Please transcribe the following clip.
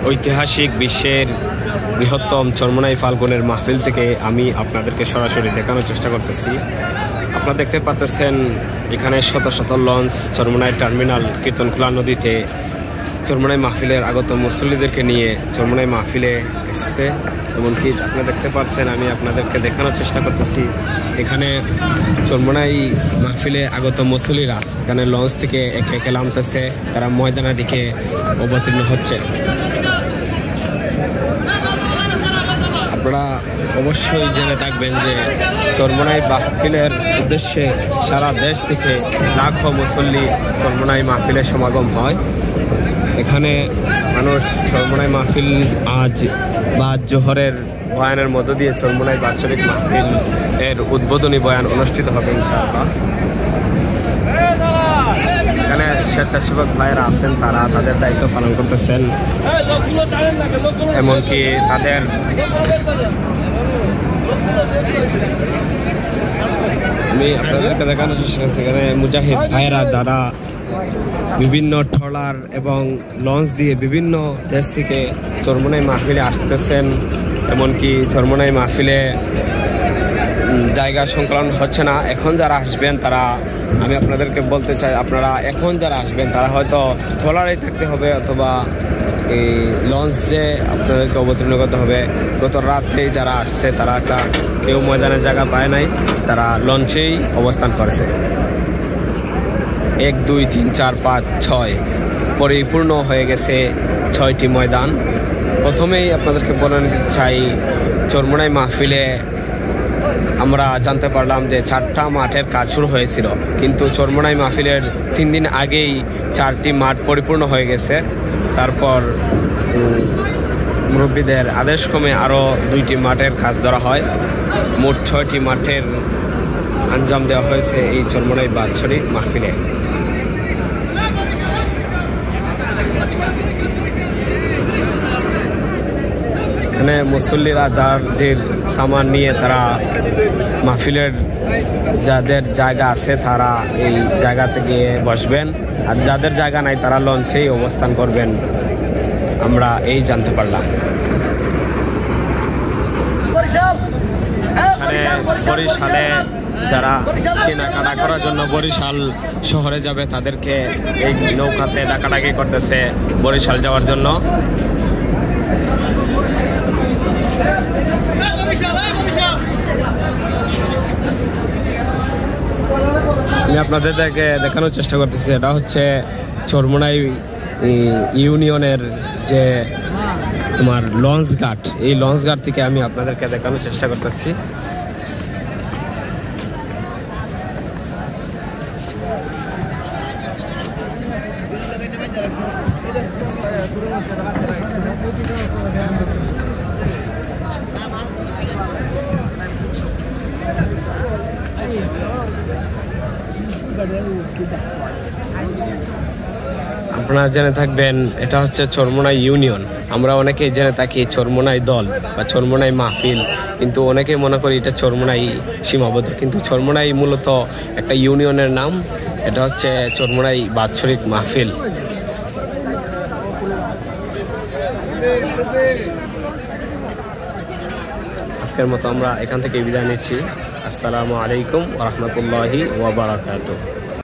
ঐতিহাসিক বিশ্বের বৃহত্তম চরমোনাই ফাল্গুনের মাহফিল থেকে আমি আপনাদেরকে সরাসরি দেখানোর চেষ্টা করতেছি। আপনারা দেখতে পাচ্ছেন এখানে শত শত লঞ্চ চরমোনাই টার্মিনাল কীর্তনখোলা নদীতে চরমোনাই মাহফিলের আগত মুসল্লিদেরকে নিয়ে চরমোনাই মাহফিলে এসেছে। এমনকি আপনারা দেখতে পাচ্ছেন, আমি আপনাদেরকে দেখানোর চেষ্টা করতেছি এখানে চরমোনাই মাহফিলে আগত মুসল্লিরা এখানে লঞ্চ থেকে একে একে নামতেছে, তারা ময়দানের দিকে অবতীর্ণ হচ্ছে। আপনারা অবশ্যই জেনে থাকবেন যে চরমোনাই মাহফিলের উদ্দেশ্যে সারা দেশ থেকে লাখো মুসল্লি চরমোনাই মাহফিলের সমাগম হয়। এখানে মানুষ চরমোনাই মাহফিল আজ জোহরের বয়ানের মধ্য দিয়ে চরমোনাই বাৎসরিক মাহফিল এর উদ্বোধনী বয়ান অনুষ্ঠিত হবে ইনশাআল্লাহ। এখানে স্বেচ্ছাসেবক ভাইয়েরা আছেন, তারা তাদের দায়িত্ব পালন করতেছেন। এমনকি তাদের আমি আপনাদেরকে দেখানোর চেষ্টা করছি এখানে মুজাহিদ ভাইয়েরা যারা বিভিন্ন ট্রলার এবং লঞ্চ দিয়ে বিভিন্ন দেশ থেকে চরমোনাই মাহফিলে আসতেছেন। এমনকি চরমোনাই মাহফিলে জায়গা সংকলন হচ্ছে না। এখন যারা আসবেন তারা, আমি আপনাদেরকে বলতে চাই, আপনারা এখন যারা আসবেন তারা হয়তো ট্রলারেই থাকতে হবে অথবা এই লঞ্চে আপনাদেরকে অবতীর্ণ করতে হবে। গত রাতেই যারা আসছে তারা কেউ ময়দানের জায়গা পায় নাই, তারা লঞ্চেই অবস্থান করেছে। 1, 2, 3, 4, 5, 6 পরিপূর্ণ হয়ে গেছে 6টি ময়দান। প্রথমেই আপনাদেরকে বলে নিতে চাই, চরমোনাই মাহফিলে আমরা জানতে পারলাম যে 4টা মাঠের কাজ শুরু হয়েছিল, কিন্তু চরমোনাই মাহফিলের 3 দিন আগেই 4টি মাঠ পরিপূর্ণ হয়ে গেছে। তারপর মুরব্বীদের আদেশ ক্রমে আরও 2টি মাঠের কাজ ধরা হয়। মোট 6টি মাঠের আঞ্জাম দেওয়া হয়েছে এই চরমোনাই বাৎসরিক মাহফিলে। এখানে মুসল্লিরা যাদের সামান নিয়ে তারা মাহফিলের যাদের জায়গা আছে তারা এই জায়গাতে গিয়ে বসবেন, আর যাদের জায়গা নাই তারা লঞ্চেই অবস্থান করবেন, আমরা এই জানতে পারলাম। বরিশালে যারা কেনাকাটা করার জন্য বরিশাল শহরে যাবে তাদেরকে এই নৌকাতে ডাকাডাকি করতেছে বরিশাল যাওয়ার জন্য। আমি আপনাদেরকে দেখানোর চেষ্টা করতেছি, এটা হচ্ছে চরমোনাই ইউনিয়নের যে তোমার লঞ্চ ঘাট, এই লঞ্চ ঘাট থেকে আমি আপনাদেরকে দেখানোর চেষ্টা করতেছি। আপনারা জেনে থাকবেন এটা হচ্ছে চরমোনাই ইউনিয়ন। আমরা অনেকেই জেনে থাকি চরমোনাই দল বা চরমোনাই মাহফিল, কিন্তু অনেকেই মনে করি এটা চরমোনাই সীমাবদ্ধ, কিন্তু চরমোনাই মূলত একটা ইউনিয়নের নাম। এটা হচ্ছে চরমোনাই বাৎসরিক মাহফিল। আজকের মতো আমরা এখান থেকে বিদায় নিচ্ছি। আসসালামু আলাইকুম ওয়া রাহমাতুল্লাহি ওয়া বারাকাতুহু।